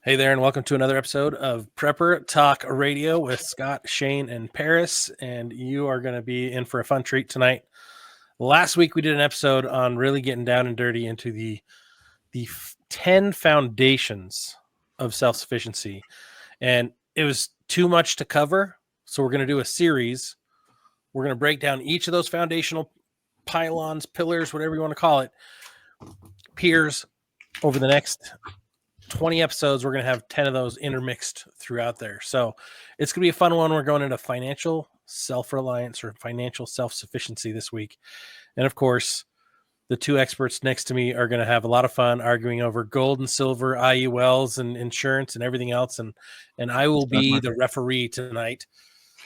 Hey there, and welcome to another episode of Prepper Talk Radio with Scott, Shane, and Paris. And you are going to be in for a fun treat tonight. Last week, we did an episode on really getting down and dirty into the 10 foundations of self-sufficiency. And it was too much to cover, so we're going to do a series. We're going to break down each of those foundational pylons, pillars, whatever you want to call it, piers over the next 20 episodes. We're going to have 10 of those intermixed throughout there. So it's going to be a fun one. We're going into financial self-reliance or financial self-sufficiency this week. And of course, the two experts next to me are going to have a lot of fun arguing over gold and silver, IULs and insurance and everything else. And I will be the referee tonight.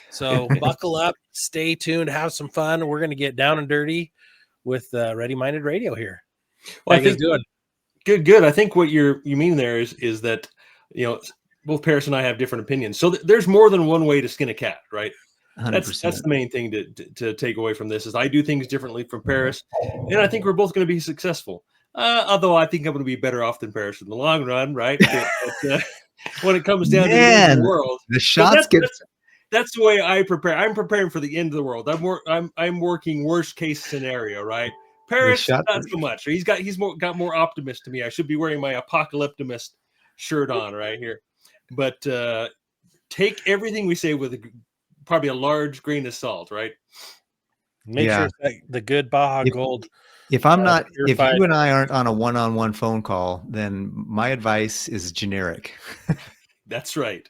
So buckle up, stay tuned, have some fun. We're going to get down and dirty with Ready Minded Radio here. Well, How you guys doing? Good. I think what you mean there is that, both Paris and I have different opinions. So there's more than one way to skin a cat, right? 100%. That's the main thing to take away from this is I do things differently from Paris, and I think we're both going to be successful. Although I think I'm going to be better off than Paris in the long run, right? But, when it comes down to the end of the world, the shots that's the way I prepare. I'm preparing for the end of the world. I'm working worst case scenario, right? Paris, not so much. He's got more optimist to me. I should be wearing my apocalyptimist shirt on right here. But take everything we say with probably a large grain of salt, right? Make sure it's like the good Baja Gold. If I'm not, if you and I aren't on a one-on-one phone call, then my advice is generic. That's right.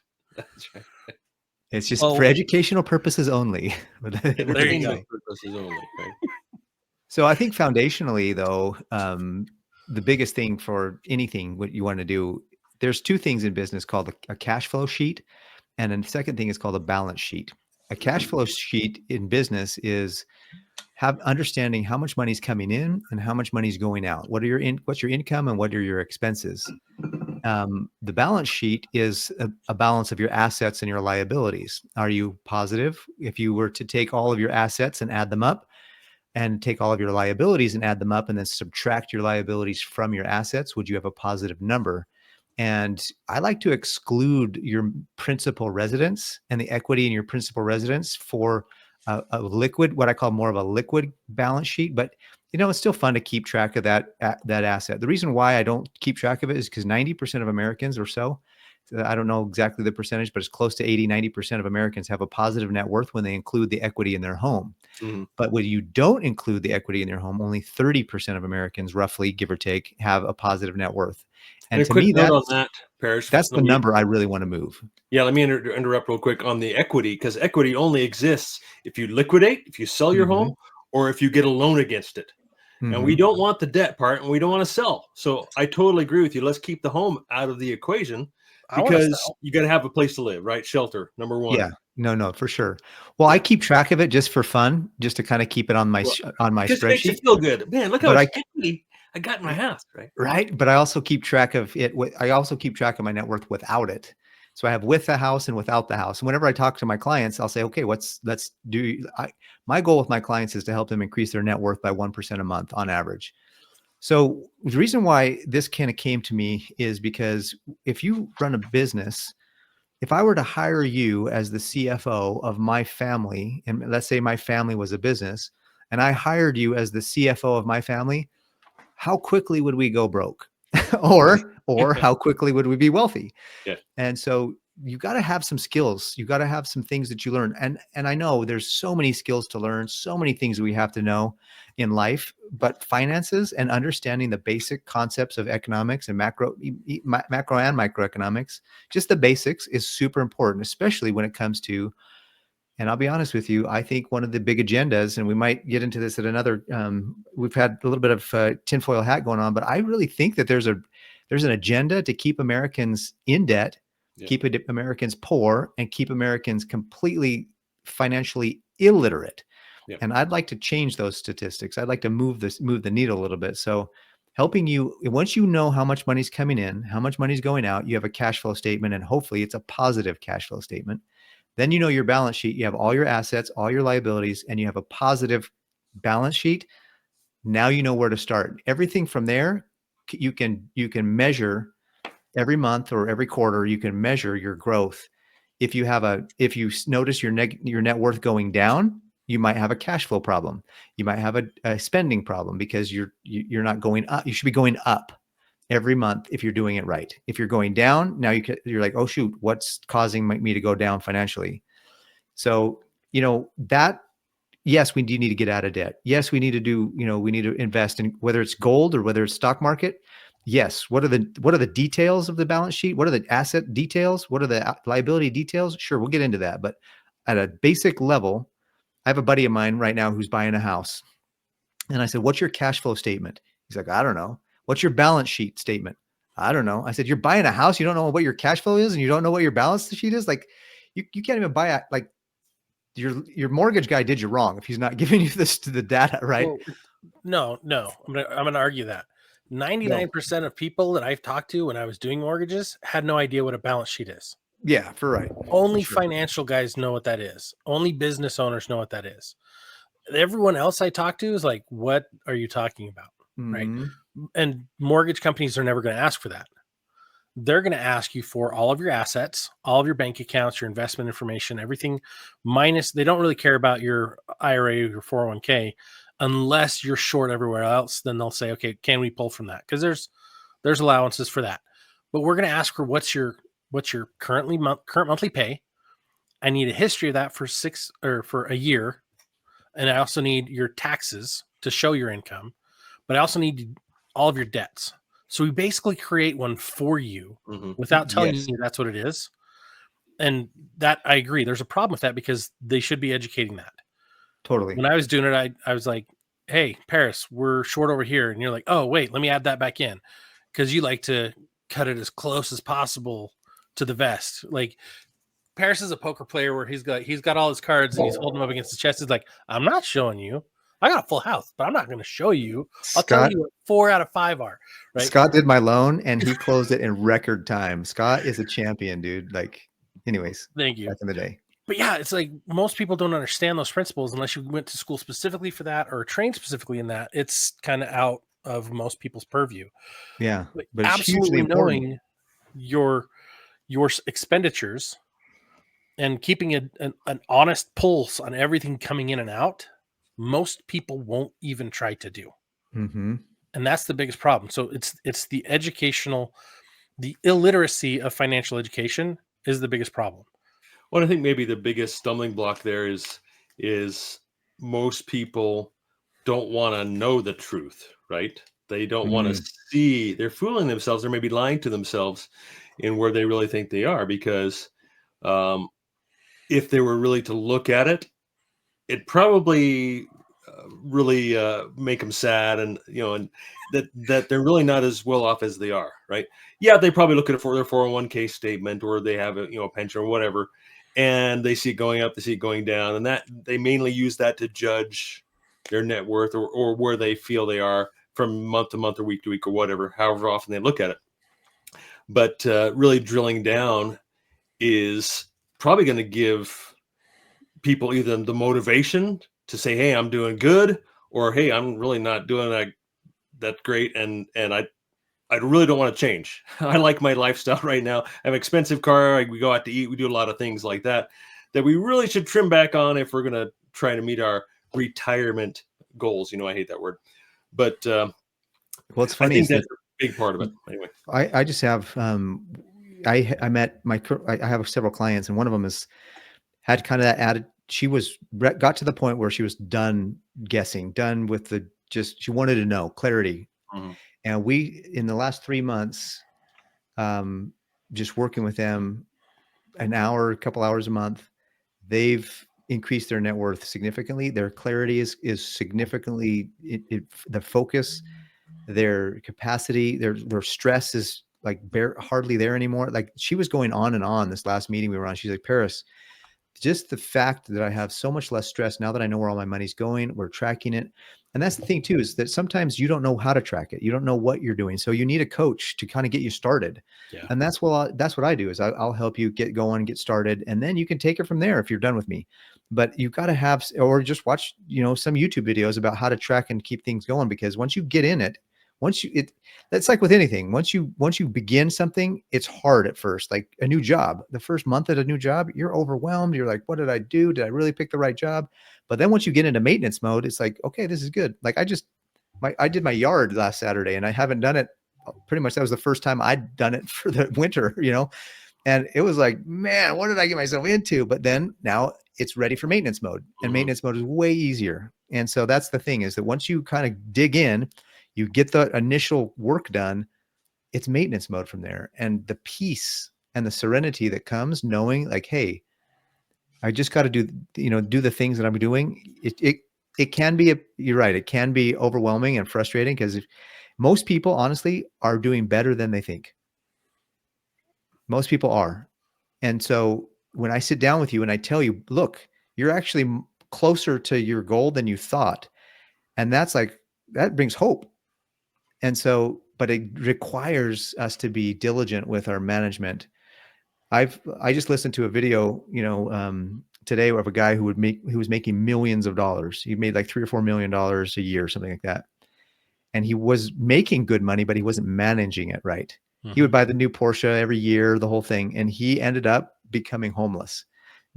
It's just for educational purposes only. There you go. Purposes only, right? So I think foundationally, though, the biggest thing for anything what you want to do, there's two things in business called a cash flow sheet, and then the second thing is called a balance sheet. A cash flow sheet in business is understanding how much money is coming in and how much money is going out. What's your income and what are your expenses? The balance sheet is a balance of your assets and your liabilities. Are you positive? If you were to take all of your assets and add them up, and take all of your liabilities and add them up and then subtract your liabilities from your assets, would you have a positive number? And I like to exclude your principal residence and the equity in your principal residence for a liquid, what I call more of a liquid balance sheet. But it's still fun to keep track of that asset. The reason why I don't keep track of it is because 90% of Americans or so, I don't know exactly the percentage, but it's close to 90% of Americans have a positive net worth when they include the equity in their home. Mm-hmm. But when you don't include the equity in their home, only 30% of Americans, roughly, give or take, have a positive net worth. And to me, that's the number I really want to move. Yeah, let me interrupt real quick on the equity, because equity only exists if you liquidate, if you sell your home, or if you get a loan against it. And we don't want the debt part, and we don't want to sell. So I totally agree with you. Let's keep the home out of the equation. Because you got to have a place to live, right? Shelter, number one. Yeah, no, for sure. Well, I keep track of it just for fun, just to kind of keep it on my spreadsheet. Just makes you feel good, man. Look how much equity I got in my house, right? Right, but I also keep track of it. I also keep track of my net worth without it. So I have with the house and without the house. And whenever I talk to my clients, I'll say, okay, my goal with my clients is to help them increase their net worth by 1% a month on average. So the reason why this kind of came to me is because if you run a business, if I were to hire you as the CFO of my family, and let's say my family was a business, and I hired you as the CFO of my family, how quickly would we go broke? or how quickly would we be wealthy? Yeah. And so you got to have some skills. You got to have some things that you learn. And I know there's so many skills to learn, so many things we have to know in life, but finances and understanding the basic concepts of economics and macro and microeconomics, just the basics, is super important, especially when it comes to, and I'll be honest with you, I think one of the big agendas, and we might get into this at another, we've had a little bit of tinfoil hat going on, but I really think that there's an agenda to keep Americans in debt, keep Americans poor, and keep Americans completely financially illiterate. Yeah. And I'd like to change those statistics. I'd like to move the needle a little bit. So helping you, once you know how much money's coming in, how much money's going out, you have a cash flow statement, and hopefully it's a positive cash flow statement. Then you know your balance sheet, you have all your assets, all your liabilities, and you have a positive balance sheet. Now you know where to start. Everything from there, you can measure every month or every quarter, you can measure your growth. If you notice your net worth going down, you might have a cash flow problem. You might have a spending problem because you're not going up. You should be going up every month if you're doing it right. If you're going down, now you're like, oh shoot, what's causing me to go down financially? So, that, yes, we do need to get out of debt. Yes, we need to invest in, whether it's gold or whether it's stock market. Yes. What are the details of the balance sheet? What are the asset details? What are the liability details? Sure, we'll get into that. But at a basic level, I have a buddy of mine right now who's buying a house. And I said, what's your cash flow statement? He's like, I don't know. What's your balance sheet statement? I don't know. I said, you're buying a house. You don't know what your cash flow is and you don't know what your balance sheet is. Like you can't even buy it. Like your mortgage guy did you wrong if he's not giving you the data, right? Well, no. I'm gonna argue that 99% of people that I've talked to when I was doing mortgages had no idea what a balance sheet is. Yeah, right. Only financial guys know what that is. Only business owners know what that is. Everyone else I talk to is like, what are you talking about? Right. And mortgage companies are never going to ask for that. They're going to ask you for all of your assets, all of your bank accounts, your investment information, everything minus, they don't really care about your IRA or your 401k unless you're short everywhere else. Then they'll say, okay, can we pull from that? Because there's allowances for that. But we're going to ask for what's your current monthly pay. I need a history of that for a year. And I also need your taxes to show your income, but I also need all of your debts. So we basically create one for you without telling you that's what it is. And that, I agree. There's a problem with that because they should be educating that. Totally. When I was doing it, I was like, hey, Paris, we're short over here. And you're like, oh, wait, let me add that back in. Because you like to cut it as close as possible to the vest. Like Paris is a poker player where he's got all his cards and he's holding them up against his chest. He's like, I'm not showing you. I got a full house, but I'm not going to show you. I'll tell you what 4 out of 5 are. Right? Scott did my loan and he closed it in record time. Scott is a champion, dude. Like, anyways, thank you. Back in the day. But yeah, it's like most people don't understand those principles unless you went to school specifically for that or trained specifically in that. It's kind of out of most people's purview. Yeah, but absolutely knowing your expenditures and keeping an honest pulse on everything coming in and out, most people won't even try to do. And that's the biggest problem. So it's the illiteracy of financial education is the biggest problem. Well, I think maybe the biggest stumbling block there is most people don't want to know the truth, right? They don't want to see, they're fooling themselves. They're maybe lying to themselves in where they really think they are, because if they were really to look at it, it probably really make them sad, and and that they're really not as well off as they are, right? Yeah, they probably look at it for their 401k statement, or they have a pension or whatever, and they see it going up, they see it going down, and that they mainly use that to judge their net worth or where they feel they are from month to month or week to week or whatever, however often they look at it. But really drilling down is probably going to give people either the motivation to say, hey, I'm doing good, or hey, I'm really not doing that great, and I really don't want to change. I like my lifestyle right now. I have an expensive car. We go out to eat. We do a lot of things like that we really should trim back on if we're going to try to meet our retirement goals. I hate that word, but it's funny. I think that's a big part of it. Anyway, I just have I have several clients, and one of them had kind of that added. She got to the point where she was done guessing, done with she wanted to know clarity. And in the last 3 months, just working with them a couple hours a month, they've increased their net worth significantly. Their clarity is significantly, the focus, their capacity, their stress is like hardly there anymore. Like she was going on and on this last meeting we were on. She's like, Paris, just the fact that I have so much less stress now that I know where all my money's going, we're tracking it. And that's the thing too, is that sometimes you don't know how to track it. You don't know what you're doing. So you need a coach to kind of get you started. Yeah. And that's what I do is I'll help you get going, get started. And then you can take it from there if you're done with me. But you've got to or just watch, some YouTube videos about how to track and keep things going, because once you get in it, That's like with anything. Once you begin something, it's hard at first. Like a new job, the first month at a new job, you're overwhelmed. You're like, what did I do? Did I really pick the right job? But then once you get into maintenance mode, it's like, okay, this is good. Like I did my yard last Saturday and I haven't done it pretty much. That was the first time I'd done it for the winter, and it was like, man, what did I get myself into? But then now it's ready for maintenance mode, and maintenance mode is way easier. And so that's the thing, is that once you kind of dig in, you get the initial work done, it's maintenance mode from there. And the peace and the serenity that comes knowing like, hey, I just got to do the things that I'm doing. It can be, you're right. It can be overwhelming and frustrating because most people honestly are doing better than they think. Most people are. And so when I sit down with you and I tell you, look, you're actually closer to your goal than you thought. And that brings hope. And so, but it requires us to be diligent with our management. I just listened to a video, today of a guy who was making millions of dollars. He made like $3 or $4 million a year, something like that. And he was making good money, but he wasn't managing it right. He would buy the new Porsche every year, the whole thing. And he ended up becoming homeless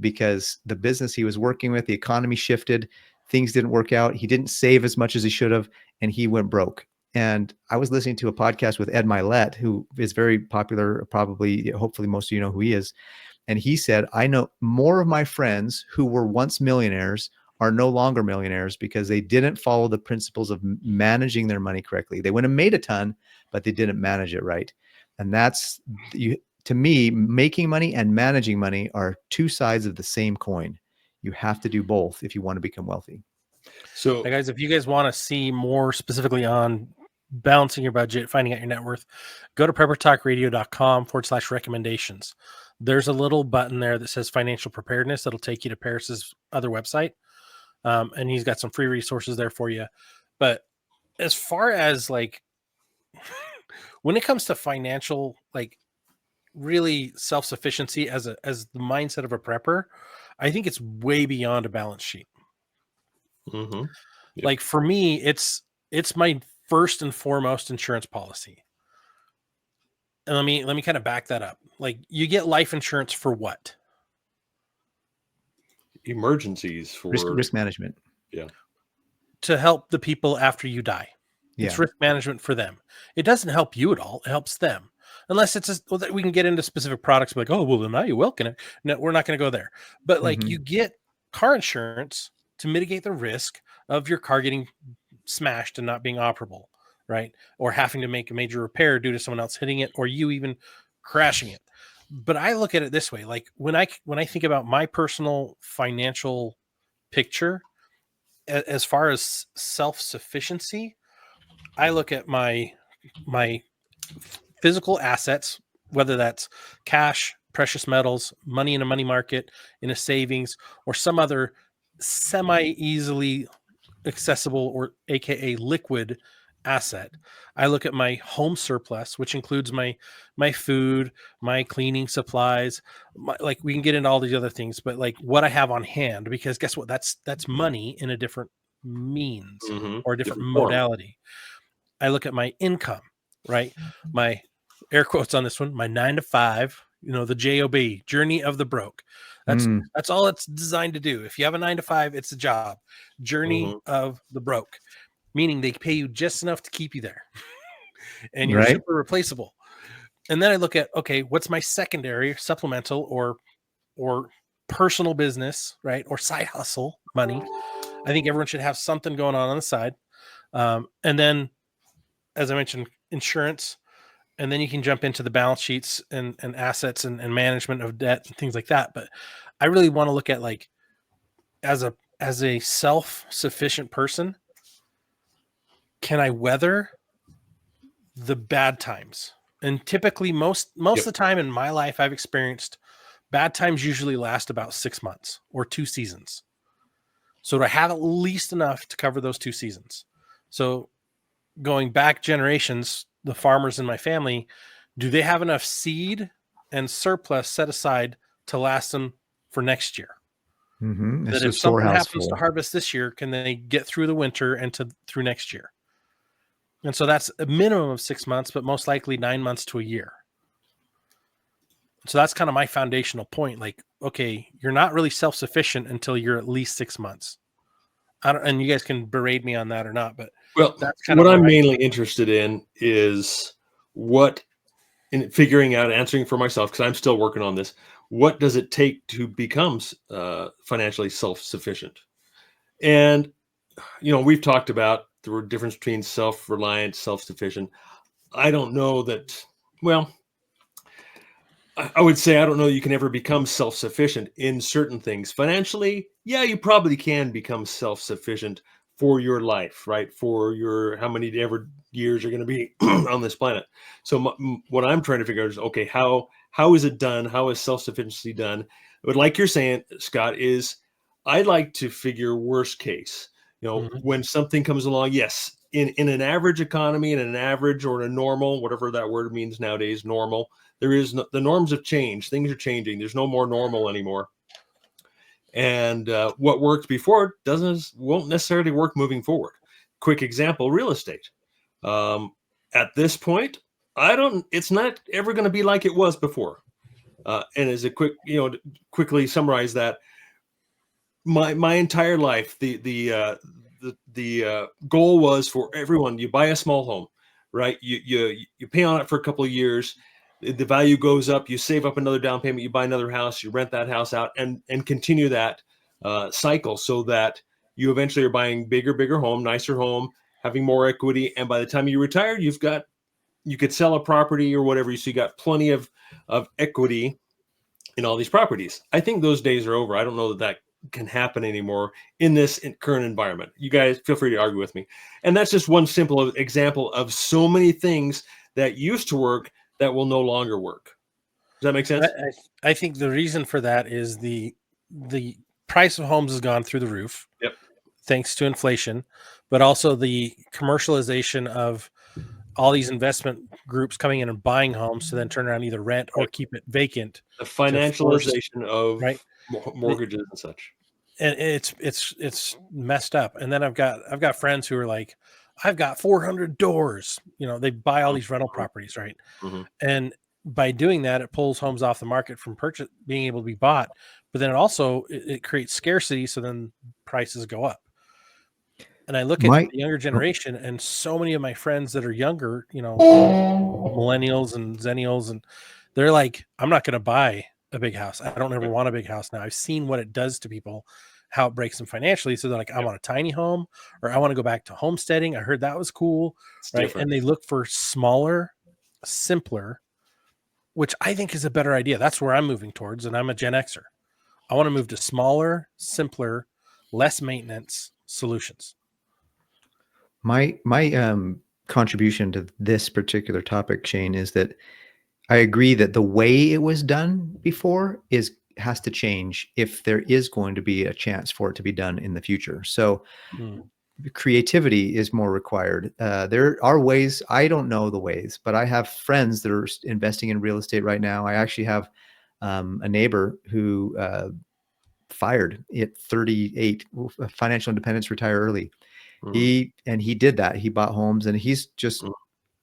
because the business he was working with, the economy shifted, things didn't work out. He didn't save as much as he should have, and he went broke. And I was listening to a podcast with Ed Milet, who is very popular, probably, hopefully most of you know who he is. And he said, I know more of my friends who were once millionaires are no longer millionaires because they didn't follow the principles of managing their money correctly. They went and made a ton, but they didn't manage it right. And that's, to me, making money and managing money are two sides of the same coin. You have to do both if you want to become wealthy. So, hey guys, if you guys want to see more specifically on balancing your budget, finding out your net worth, go to preppertalkradio.com/recommendations. There's a little button there that says financial preparedness. That'll take you to Paris's other website. And he's got some free resources there for you. But as far as like, when it comes to financial, like really self-sufficiency as the mindset of a prepper, I think it's way beyond a balance sheet. Yep. Like for me, it's my first and foremost insurance policy. And let me kind of back that up. Like, you get life insurance for what? Emergencies, for risk management. Yeah. To help the people after you die. It's risk management for them. It doesn't help you at all. It helps them. Unless we can get into specific products like, oh, well, then now you will. No, we're not going to go there. But like, you get car insurance to mitigate the risk of your car getting smashed and not being operable, right? Or having to make a major repair due to someone else hitting it, or you even crashing it. But I look at it this way: like when I think about my personal financial picture, as far as self-sufficiency, I look at my physical assets, whether that's cash, precious metals, money in a money market, in a savings, or some other semi-easily accessible, or AKA liquid asset. I look at my home surplus, which includes my food, my cleaning supplies, like we can get into all these other things, but like what I have on hand, because guess what? That's money in a different means or a different modality. I look at my income, right? My air quotes on this one, my 9 to 5, the JOB, journey of the broke. That's all it's designed to do. If you have a 9 to 5, it's a job. Journey of the broke, meaning they pay you just enough to keep you there and you're super replaceable. And then I look at, okay, what's my secondary, supplemental, or personal business, right? Or side hustle money. I think everyone should have something going on the side. And then, as I mentioned, insurance. And then you can jump into the balance sheets and assets and management of debt and things like that. But I really want to look at, like, as a self-sufficient person, can I weather the bad times? And typically most of the time in my life, I've experienced bad times usually last about 6 months or 2 seasons. So to have at least enough to cover those 2 seasons. So going back generations, the farmers in my family, do they have enough seed and surplus set aside to last them for next year? That if something happens to harvest this year, can they get through the winter and through next year? And so that's a minimum of 6 months, but most likely 9 months to a year. So that's kind of my foundational point. Like, okay, you're not really self-sufficient until you're at least 6 months. And you guys can berate me on that or not, but Well, that's kind what of I'm mainly interested in is in figuring out, answering for myself, because I'm still working on this. What does it take to become financially self-sufficient? And we've talked about the difference between self-reliant, self-sufficient. I don't know that. Well, I would say I don't know you can ever become self-sufficient in certain things. Financially, yeah, you probably can become self-sufficient for your life, right? For your how many ever years you're going to be on this planet. So what I'm trying to figure out is, okay, how is it done? How is self-sufficiency done? But like you're saying, Scott, is I like to figure worst case. When something comes along, yes, in an average economy, in an average or in a normal, whatever that word means nowadays, normal, there is the norms have changed. Things are changing. There's no more normal anymore. And what worked before won't necessarily work moving forward. Quick example: real estate. At this point, it's not ever going to be like it was before. And as a quickly summarize that, my entire life, the goal was for everyone: you buy a small home, right? You pay on it for a couple of years, the value goes up, you save up another down payment, you buy another house, you rent that house out, and continue that cycle, so that you eventually are buying bigger home, nicer home, having more equity, and by the time you retire, you could sell a property or whatever, so you got plenty of equity in all these properties. I think those days are over. I don't know that can happen anymore in this current environment. You guys feel free to argue with me. And that's just one simple example of so many things that used to work that will no longer work. Does that make sense? I think the reason for that is the price of homes has gone through the roof. Yep. Thanks to inflation, but also the commercialization of all these investment groups coming in and buying homes to then turn around, either rent or keep it vacant. The financialization of right mortgages and such. And it's messed up. And then I've got friends who are like, I've got 400 doors. They buy all these rental properties, right? Mm-hmm. And by doing that, it pulls homes off the market from being able to be bought. But then it creates scarcity, so then prices go up. And I look at the younger generation, and so many of my friends that are younger, millennials and zennials, and they're like, I'm not going to buy a big house. I don't ever want a big house now. I've seen what it does to people, how it breaks them financially. So they're like, I want a tiny home, or I want to go back to homesteading. I heard that was cool. It's right. different. And they look for smaller, simpler, which I think is a better idea. That's where I'm moving towards. And I'm a Gen Xer. I want to move to smaller, simpler, less maintenance solutions. My contribution to this particular topic, Shane, is that I agree that the way it was done before has to change if there is going to be a chance for it to be done in the future. So creativity is more required. There are ways. I don't know the ways, but I have friends that are investing in real estate right now. I actually have a neighbor who fired at 38, financial independence, retire early. He did that. He bought homes, and he's just,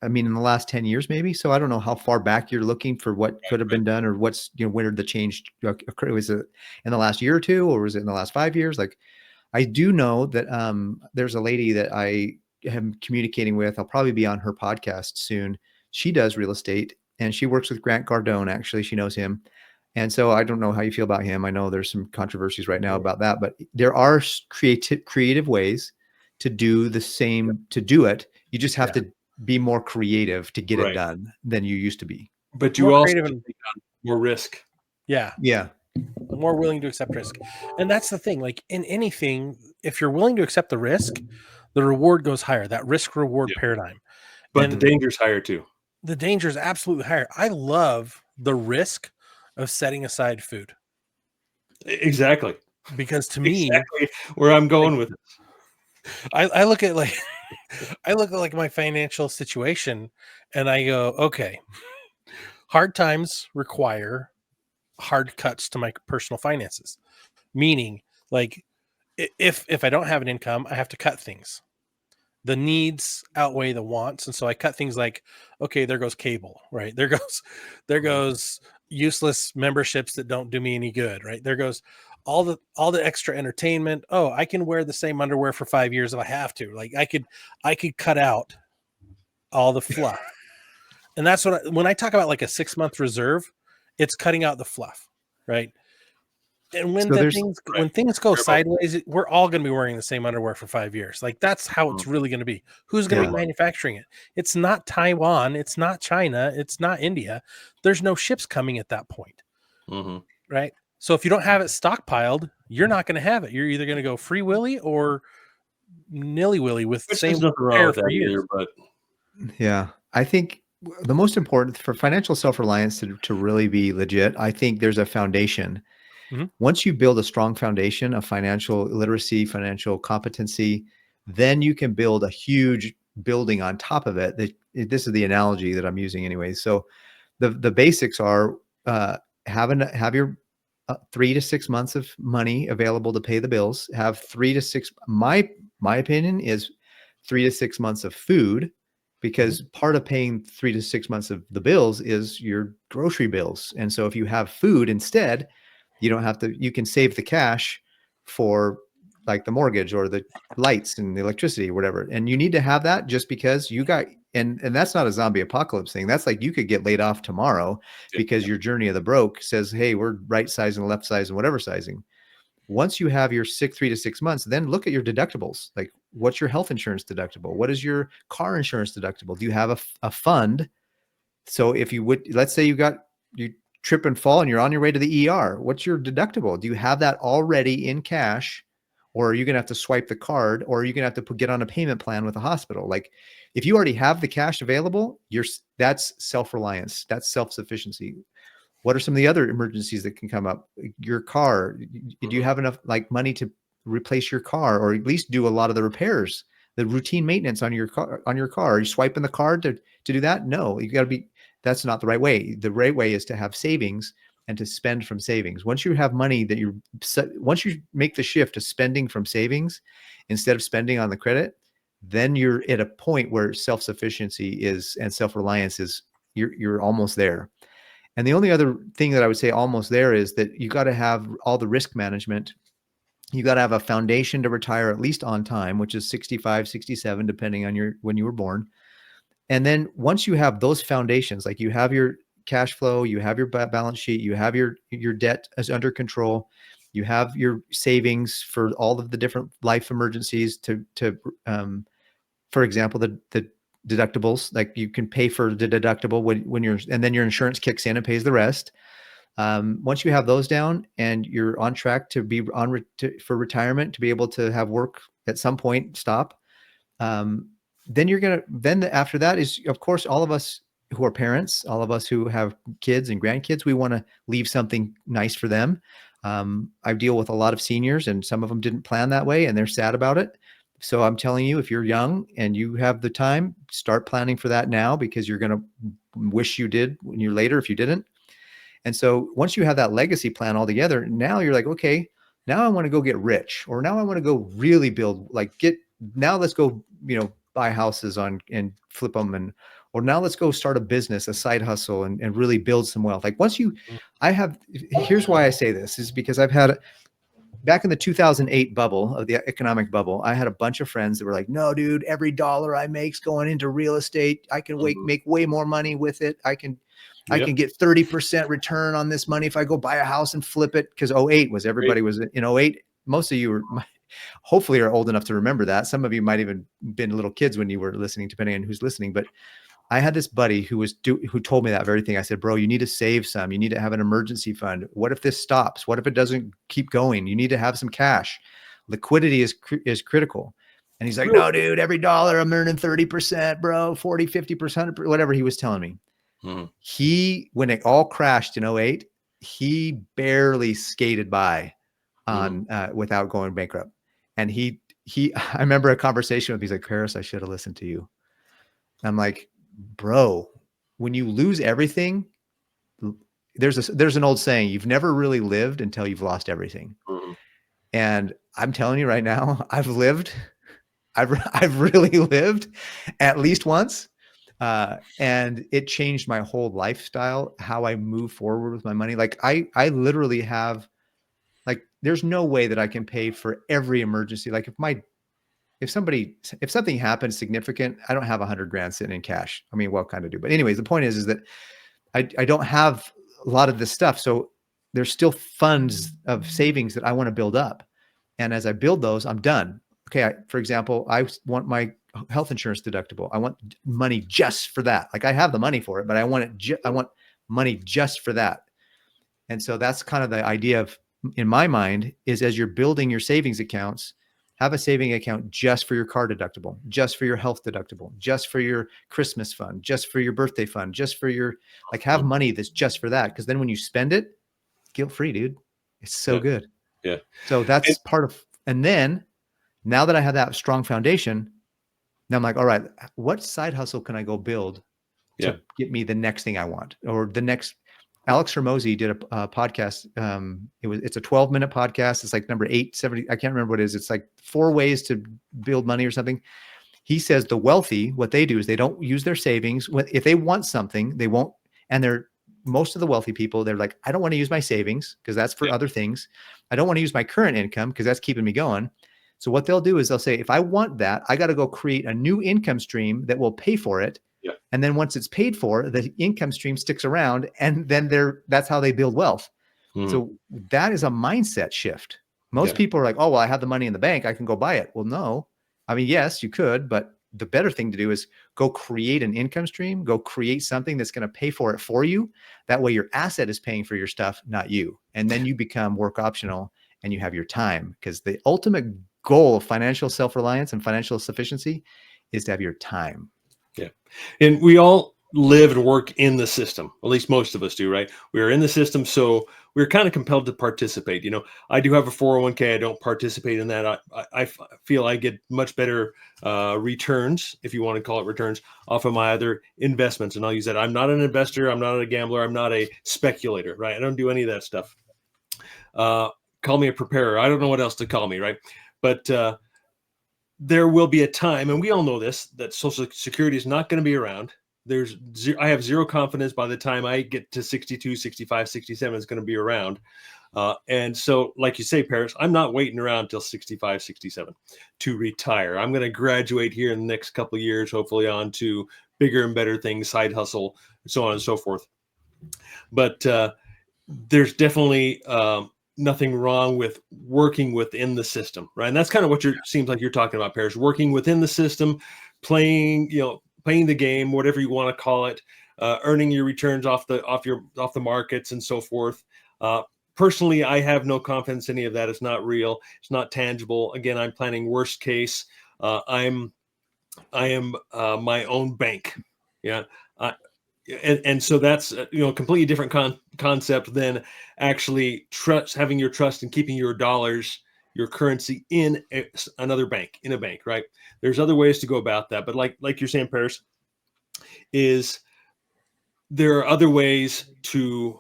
I mean, in the last 10 years, maybe. So I don't know how far back you're looking for what could have been done, or what's, when did the change occur? Was it in the last year or two, or was it in the last 5 years? Like, I do know that there's a lady that I am communicating with. I'll probably be on her podcast soon. She does real estate, and she works with Grant Cardone. Actually, she knows him. And so I don't know how you feel about him. I know there's some controversies right now about that, but there are creative ways to do the same, to do it. You just have to be more creative to get it done than you used to be. But you also take on more risk. Yeah. More willing to accept risk. And that's the thing. Like in anything, if you're willing to accept the risk, the reward goes higher. That risk reward paradigm. But the danger's higher too. The danger is absolutely higher. I love the risk of setting aside food. Exactly. Because to me, exactly where I'm going with it. I look at like my financial situation, and I go, okay, hard times require hard cuts to my personal finances. Meaning, like, if I don't have an income, I have to cut things. the needs outweigh the wants. And so I cut things like, okay, there goes cable, right? There goes useless memberships that don't do me any good, right? There goes all the extra entertainment. Oh, I can wear the same underwear for 5 years if I have to. Like I could cut out all the fluff. And that's when I talk about like a 6-month reserve, it's cutting out the fluff, right? And when things go sideways, we're all going to be wearing the same underwear for 5 years. Like that's how it's really going to be. Who's going to be manufacturing it? It's not Taiwan. It's not China. It's not India. There's no ships coming at that point, right? So if you don't have it stockpiled, you're not going to have it. You're either going to go free willy or nilly willy with the same pair for years. But yeah, I think the most important for financial self-reliance to really be legit, I think there's a foundation. Once you build a strong foundation of financial literacy, financial competency, then you can build a huge building on top of it. This is the analogy that I'm using anyway. So the basics are have your 3 to 6 months of money available to pay the bills. Have 3 to 6. My opinion is 3 to 6 months of food, because part of paying 3 to 6 months of the bills is your grocery bills. And so if you have food instead, you don't have to, you can save the cash for like the mortgage or the lights and the electricity or whatever. And you need to have that just because you got, and that's not a zombie apocalypse thing. That's like, you could get laid off tomorrow because your journey of the broke says, hey, we're right sizing, left sizing, whatever sizing. Once you have your 3 to 6 months, then look at your deductibles. Like, what's your health insurance deductible? What is your car insurance deductible? Do you have a fund? So if you would, let's say you trip and fall and you're on your way to the ER, what's your deductible? Do you have that already in cash, or are you going to have to swipe the card, or are you going to have to get on a payment plan with the hospital? Like, if you already have the cash available, that's self-reliance. That's self-sufficiency. What are some of the other emergencies that can come up? Your car. Do you have enough like money to replace your car, or at least do a lot of the repairs, the routine maintenance on your car? Are you swiping the card to do that? No, you got to be. That's not the right way. The right way is to have savings and to spend from savings. Once you have money once you make the shift to spending from savings instead of spending on the credit, then you're at a point where self-sufficiency and self-reliance is, you're almost there. And the only other thing that I would say almost there is that you got to have all the risk management. You got to have a foundation to retire at least on time, which is 65, 67, depending on when you were born. And then once you have those foundations, like you have your cash flow, you have your balance sheet, you have your debt as under control, you have your savings for all of the different life emergencies for example, the deductibles, like you can pay for the deductible and then your insurance kicks in and pays the rest. Once you have those down and you're on track to be for retirement, to be able to have work at some point stop, then after that is, of course, all of us who are parents, all of us who have kids and grandkids, we want to leave something nice for them. I deal with a lot of seniors, and some of them didn't plan that way and they're sad about it. So I'm telling you, if you're young and you have the time, start planning for that now, because you're going to wish you did when you're later if you didn't. And so once you have that legacy plan all together, now you're like, okay, now I want to go get rich, or now I want to go really build, now let's go, buy houses and flip them, or now let's go start a business, a side hustle, and really build some wealth. Like here's why I say this is because I've had, back in the 2008 bubble of the economic bubble, I had a bunch of friends that were like, no, dude, every dollar I make's going into real estate. I can make way more money with it. I can get 30% return on this money if I go buy a house and flip it. Because 08 was, everybody was in 08. Most of you were hopefully are old enough to remember that. Some of you might even been little kids when you were listening, depending on who's listening. But I had this buddy who told me that very thing. I said, bro, you need to save some. You need to have an emergency fund. What if this stops? What if it doesn't keep going? You need to have some cash. Liquidity is critical. And he's like, no, dude, every dollar I'm earning 30%, bro, 40, 50%, whatever he was telling me. When it all crashed in 08, he barely skated by without going bankrupt. And I remember a conversation with him. He's like, Paris, I should have listened to you. I'm like, bro, when you lose everything, there's an old saying, you've never really lived until you've lost everything. And I'm telling you right now, I've lived I've really lived at least once. And it changed my whole lifestyle, how I move forward with my money. Like I literally have, like, there's no way that I can pay for every emergency. Like if something happens significant, I don't have 100 grand sitting in cash. I mean, what kind of do? But anyways, the point is that I don't have a lot of this stuff. So there's still funds of savings that I want to build up. And as I build those, I'm done. Okay. For example, I want my health insurance deductible. I want money just for that. Like I have the money for it, but I want I want money just for that. And so that's kind of the idea of, in my mind, is as you're building your savings accounts, have a saving account just for your car deductible, just for your health deductible, just for your Christmas fund, just for your birthday fund, just for your, like, have money that's just for that. Because then when you spend it, guilt-free, dude. It's so good. Yeah. So that's part of, and then now that I have that strong foundation, now I'm like, all right, what side hustle can I go build to get me the next thing I want, or the next? Alex Hormozy did a podcast. It's a 12-minute podcast. It's like number 870. I can't remember what it is. It's like 4 ways to build money or something. He says the wealthy, what they do is they don't use their savings. If they want something, they won't. And most of the wealthy people, they're like, I don't want to use my savings because that's for other things. I don't want to use my current income because that's keeping me going. So what they'll do is they'll say, if I want that, I got to go create a new income stream that will pay for it. Yeah. And then once it's paid for, the income stream sticks around, and then that's how they build wealth. So that is a mindset shift. Most people are like, oh, well, I have the money in the bank, I can go buy it. Well, no. I mean, yes, you could, but the better thing to do is go create an income stream, go create something that's going to pay for it for you. That way your asset is paying for your stuff, not you. And then you become work optional and you have your time, because the ultimate goal of financial self-reliance and financial sufficiency is to have your time. Yeah. And we all live and work in the system. At least most of us do, right? We're in the system. So we're kind of compelled to participate. I do have a 401k. I don't participate in that. I feel I get much better returns, if you want to call it returns, off of my other investments. And I'll use that. I'm not an investor. I'm not a gambler. I'm not a speculator, right? I don't do any of that stuff. Call me a preparer. I don't know what else to call me, right? But there will be a time, and we all know this, that Social Security is not going to be around. I have zero confidence by the time I get to 62, 65, 67, it's going to be around. And so, like you say, Paris, I'm not waiting around until 65, 67 to retire. I'm going to graduate here in the next couple of years, hopefully on to bigger and better things, side hustle, so on and so forth. But there's definitely nothing wrong with working within the system, right? And that's kind of what seems like you're talking about, Paris, working within the system, playing the game, whatever you want to call it, earning your returns off the markets and so forth. Personally, I have no confidence in any of that. It's not real. It's not tangible. Again, I'm planning worst case. I am my own bank. Yeah. And so that's a completely different concept than actually having your trust and keeping your dollars, your currency in another bank, in a bank, right? There's other ways to go about that, but like you're saying, Paris, is there are other ways to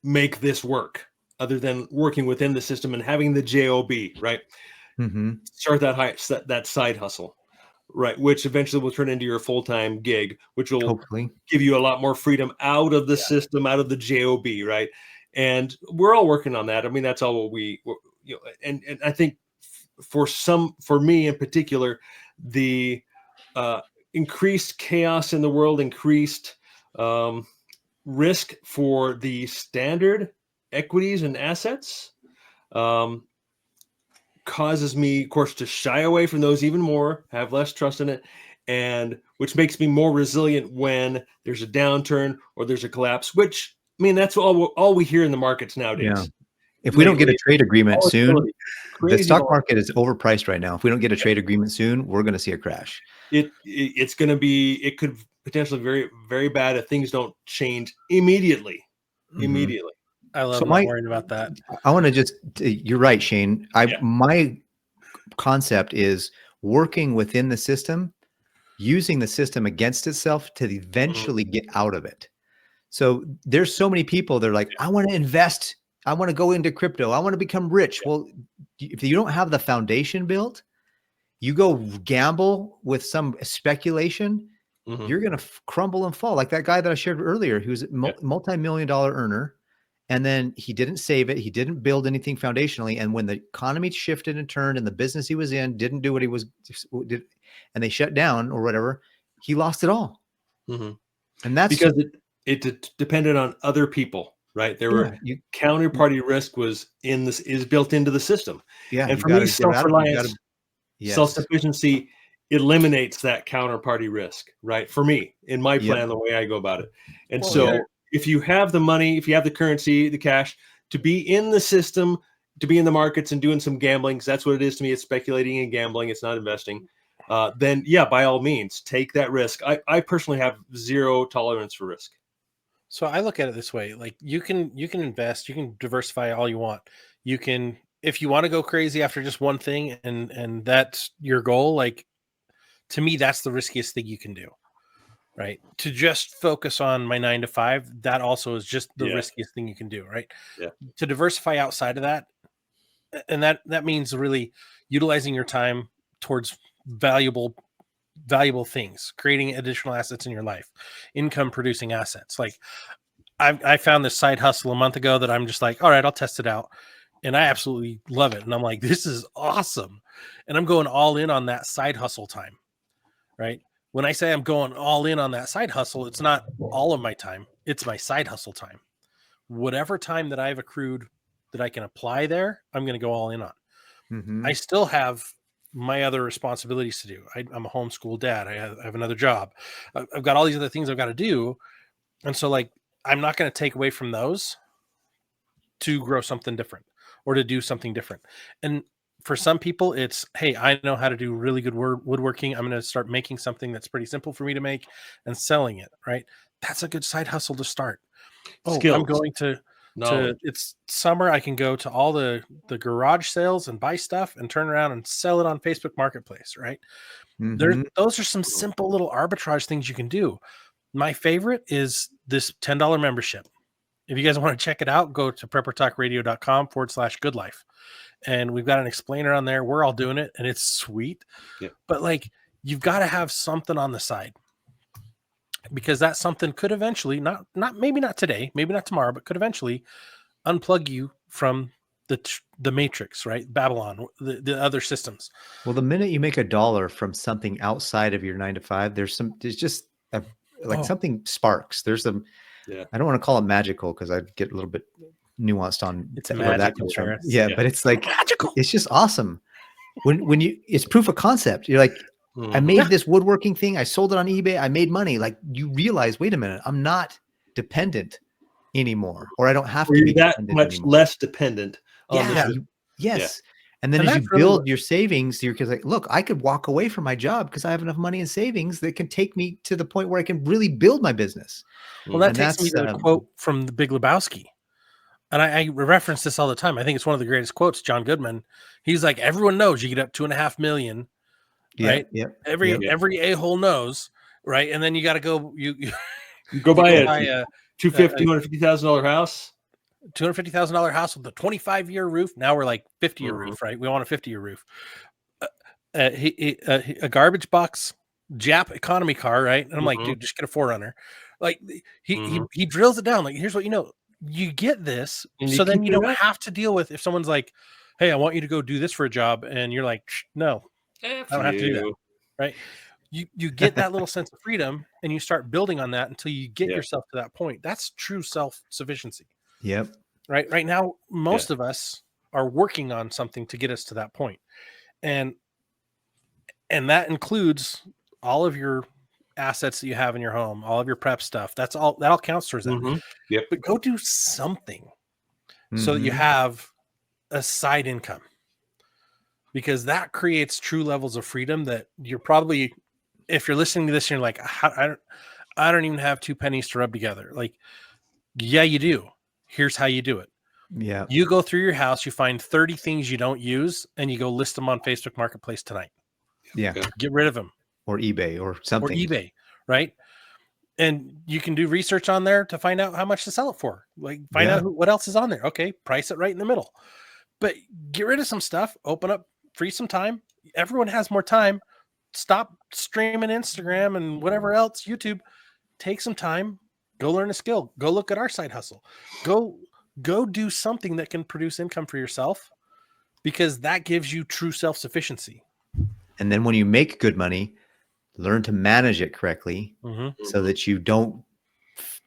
make this work other than working within the system and having the job, right? Start that side hustle. Right, which eventually will turn into your full-time gig, which will hopefully give you a lot more freedom out of the system, out of the job, right? And we're all working on that. I mean, that's all and I think for me in particular, the increased chaos in the world, increased risk for the standard equities and assets, causes me, of course, to shy away from those even more, have less trust in it, and which makes me more resilient when there's a downturn or there's a collapse, which, I mean, that's all we hear in the markets nowadays. Yeah. If we don't get a trade agreement soon, the stock market is overpriced right now. If we don't get a trade agreement soon, we're going to see a crash. It's going to be, it could potentially very, very bad if things don't change immediately. Immediately. I love not worrying about that. I want to you're right, Shane. My concept is working within the system, using the system against itself to eventually get out of it. So there's so many people, they're like, I want to invest. I want to go into crypto. I want to become rich. Well, if you don't have the foundation built, You go gamble with some speculation, you're going to crumble and fall. Like that guy that I shared earlier, who's a multi-million-dollar earner. And then he didn't save it. He didn't build anything foundationally. And when the economy shifted and turned and the business he was in didn't do what he did, and they shut down or whatever, he lost it all. And that's because it depended on other people, right? There were counterparty risk is built into the system. Yeah. And for me, self-reliance, self-sufficiency eliminates that counterparty risk, right? For me, in my plan, the way I go about it. And if you have the money, if you have the currency, the cash, to be in the system, to be in the markets and doing some gambling, because that's what it is to me. It's speculating and gambling. It's not investing. Then by all means, take that risk. I personally have zero tolerance for risk. So I look at it this way: like you can invest, you can diversify all you want. You can, if you want to go crazy after just one thing, and that's your goal. Like to me, that's the riskiest thing you can do. Right. To just focus on my 9 to 5, that also is just the riskiest thing you can do. Right. Yeah. To diversify outside of that. And that means really utilizing your time towards valuable things, creating additional assets in your life, income producing assets. Like I found this side hustle a month ago that I'm just like, all right, I'll test it out. And I absolutely love it. And I'm like, this is awesome. And I'm going all in on that side hustle time. Right. When I say I'm going all in on that side hustle, it's not all of my time. It's my side hustle time. Whatever time that I've accrued that I can apply there, I'm going to go all in on. I still have my other responsibilities to do. I'm a homeschool dad. I have another job. I've got all these other things I've got to do. And so like, I'm not going to take away from those to grow something different or to do something different. And for some people, it's, hey, I know how to do really good woodworking. I'm going to start making something that's pretty simple for me to make and selling it. Right. That's a good side hustle to start. Skills. I'm going to it's summer. I can go to all the garage sales and buy stuff and turn around and sell it on Facebook Marketplace. Right. Those are some simple little arbitrage things you can do. My favorite is this $10 membership. If you guys want to check it out, go to preppertalkradio.com/goodlife. And we've got an explainer on there. We're all doing it and it's sweet. Yeah. But like, you've got to have something on the side because that something could eventually maybe not today, maybe not tomorrow, but could eventually unplug you from the matrix, right? Babylon, the other systems. Well, the minute you make $1 from something outside of your 9 to 5, there's just something sparks. There's some, I don't want to call it magical because I'd get a little bit nuanced on where that comes from. Yeah, but it's like magical. It's just awesome. When it's proof of concept. You're like, I made this woodworking thing. I sold it on eBay. I made money. Like you realize, wait a minute, I'm not dependent anymore, or I don't have to be that much less dependent on this. Yes. And then as you build your savings, you're like, look, I could walk away from my job because I have enough money in savings that can take me to the point where I can really build my business. Well, that takes me to a quote from The Big Lebowski. And I reference this all the time. I think it's one of the greatest quotes, John Goodman. He's like, everyone knows you get up $2.5 million, right? Yeah. Every a-hole knows, right? And then you got to go, you go buy a $250,000 house. $250,000 house with a 25-year roof. Now we're like 50-year roof, right? We want a 50-year roof. A garbage box Jap economy car, right? And I'm like, dude, just get a 4Runner. Like he drills it down. Like, here's what you get this, so then you don't have to deal with if someone's like, hey, I want you to go do this for a job, and you're like, no, I don't have to do that, right? You get that little sense of freedom, and you start building on that until you get yourself to that point. That's true self-sufficiency. Yep. Right now, most of us are working on something to get us to that point, and that includes all of your assets that you have in your home, all of your prep stuff. That all counts towards that. But go do something so that you have a side income, because that creates true levels of freedom that you're probably, if you're listening to this and you're like, I don't even have 2 pennies to rub together. Like, yeah, you do. Here's how you do it. Yeah. You go through your house, you find 30 things you don't use, and you go list them on Facebook Marketplace tonight. Yeah. Get rid of them. Or eBay or something. Or eBay, right? And you can do research on there to find out how much to sell it for. Like, find out what else is on there. Okay, price it right in the middle. But get rid of some stuff, open up, free some time. everyone has more time. Stop streaming Instagram and whatever else, YouTube. Take some time, go learn a skill, go look at our side hustle, go do something that can produce income for yourself, because that gives you true self-sufficiency. And then when you make good money, learn to manage it correctly so that you don't,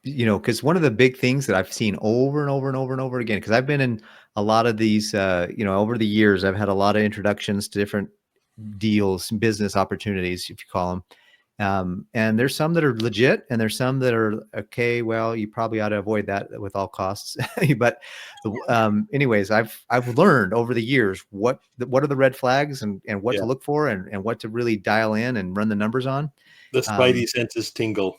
because one of the big things that I've seen over and over and over and over again, because I've been in a lot of these, over the years, I've had a lot of introductions to different deals, business opportunities, if you call them. And there's some that are legit and there's some that are, okay, well, you probably ought to avoid that with all costs. But anyways, I've learned over the years what are the red flags and what to look for and what to really dial in and run the numbers on. The spidey senses tingle.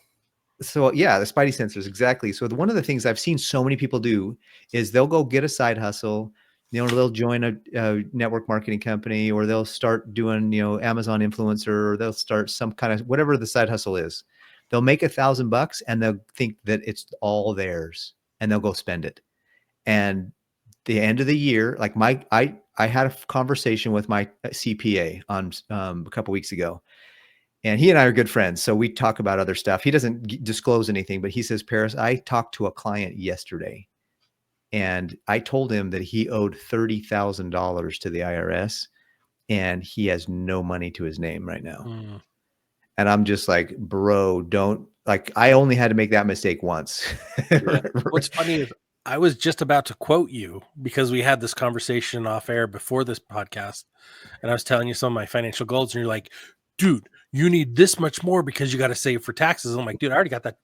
So yeah, the spidey sensors, exactly. So one of the things I've seen so many people do is they'll go get a side hustle. They'll join a network marketing company, or they'll start doing, Amazon influencer, or they'll start some kind of whatever the side hustle is. They'll make $1,000 and they'll think that it's all theirs and they'll go spend it. And the end of the year, like I had a conversation with my CPA on a couple weeks ago, and he and I are good friends. So we talk about other stuff. He doesn't disclose anything, but he says, Paris, I talked to a client yesterday. And I told him that he owed $30,000 to the IRS and he has no money to his name right now. And I'm just like, bro, I only had to make that mistake once. Yeah. What's funny is I was just about to quote you because we had this conversation off air before this podcast. And I was telling you some of my financial goals and you're like, dude, you need this much more because you got to save for taxes. I'm like, dude, I already got that.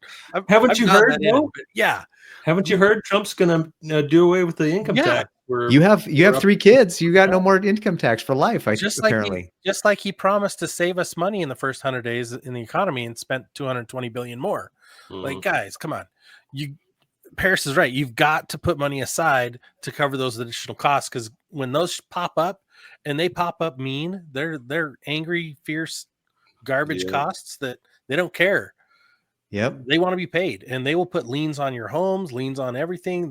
Haven't you heard? Yeah. Haven't you heard Trump's going to do away with the income tax? You have 3 kids. You got no more income tax for life. Apparently, just like he promised to save us money in the first 100 days in the economy and spent 220 billion more. Like, guys, come on. Paris is right. You've got to put money aside to cover those additional costs, because when those pop up, and they pop up mean, they're angry, fierce, garbage costs that they don't care. Yep. They want to be paid, and they will put liens on your homes, liens on everything.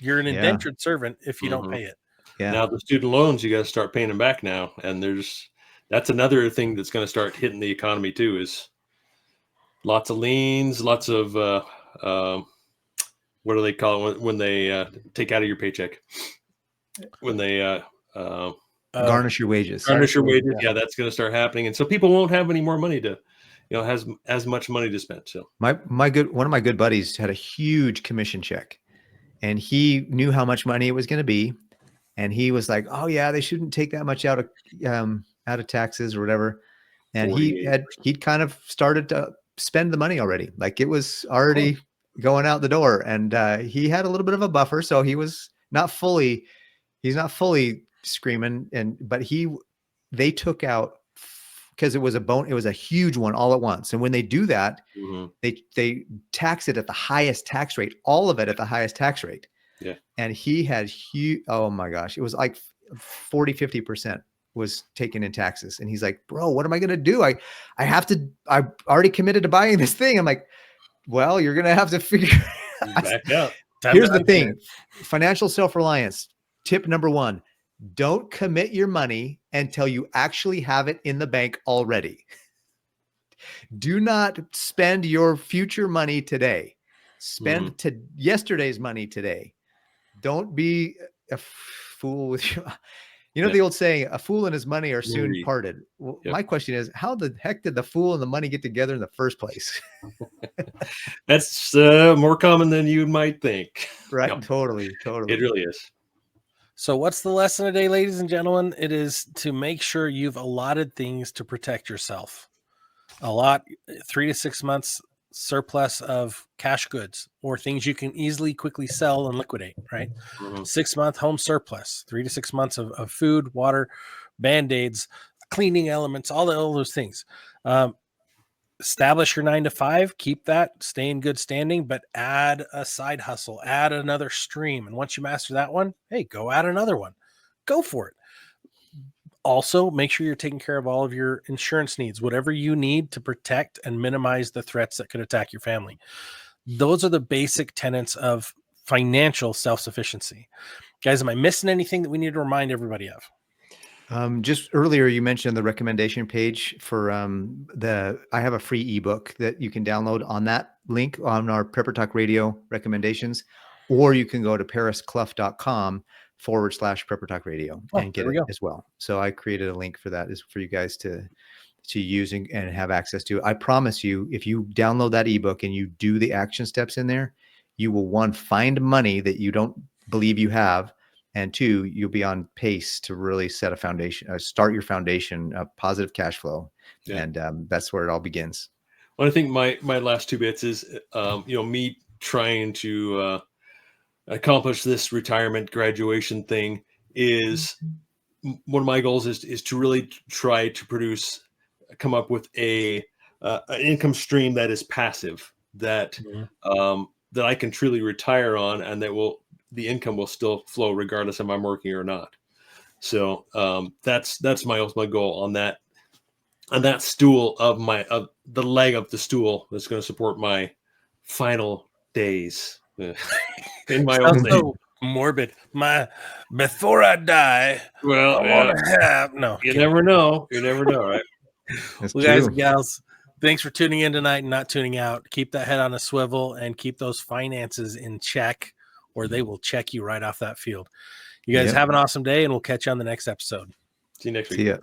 You're an indentured servant if you don't pay it. Yeah. Now the student loans, you got to start paying them back now. And that's another thing that's going to start hitting the economy too, is lots of liens, lots of, what do they call it when they take out of your paycheck? When they garnish your wages. Yeah, that's going to start happening. And so people won't have any more money to, has as much money to spend. So one of my good buddies had a huge commission check, and he knew how much money it was going to be, and he was like, "Oh yeah, they shouldn't take that much out of taxes or whatever." And he'd kind of started to spend the money already, like it was already going out the door, and he had a little bit of a buffer, so he's not fully screaming, but they took out, because it was a huge one all at once. And when they do that, they tax it at the highest tax rate, all of it at the highest tax rate. Yeah. And he had oh my gosh, it was like 40-50% was taken in taxes. And he's like, bro, what am I going to do? I already committed to buying this thing. I'm like, well, you're going to have to figure back up. Here's the thing. Financial self-reliance. Tip number 1, don't commit your money until you actually have it in the bank already. Do not spend your future money today. Spend yesterday's money today. Don't be a fool with your, the old saying, a fool and his money are soon parted. Well, my question is, how the heck did the fool and the money get together in the first place? That's more common than you might think. Right. No. Totally. It really is. So what's the lesson today, ladies and gentlemen? It is to make sure you've allotted things to protect yourself. 3 to 6 months surplus of cash goods or things you can easily, quickly sell and liquidate, right? 6-month home surplus, 3 to 6 months of food, water, Band-Aids, cleaning elements, all those things. Establish your 9 to 5, keep that, stay in good standing, but add a side hustle, add another stream. And once you master that one, hey, go add another one. Go for it. Also, make sure you're taking care of all of your insurance needs, whatever you need to protect and minimize the threats that could attack your family. Those are the basic tenets of financial self-sufficiency. Guys, am I missing anything that we need to remind everybody of? Just earlier, you mentioned the recommendation page for I have a free ebook that you can download on that link on our Prepper Talk Radio recommendations, or you can go to parisclough.com/Prepper Talk Radio and get it as well. So I created a link for that is for you guys to use and have access to. I promise you, if you download that ebook and you do the action steps in there, you will find money that you don't believe you have. And 2, you'll be on pace to really set a foundation, start your foundation of positive cash flow. Yeah. And that's where it all begins. Well, I think my last 2 bits is, me trying to accomplish this retirement graduation thing is one of my goals is to really try to come up with an income stream that is passive, that that I can truly retire on, and that the income will still flow regardless if I'm working or not. So that's my ultimate goal on that. And that stool of the leg of the stool that's going to support my final days in my old age. Morbid. Before I die, well, I want to have You never know. You never know, right? Well, guys and gals, thanks for tuning in tonight and not tuning out. Keep that head on a swivel and keep those finances in check, or they will check you right off that field. You guys have an awesome day, and we'll catch you on the next episode. See you next week. See ya.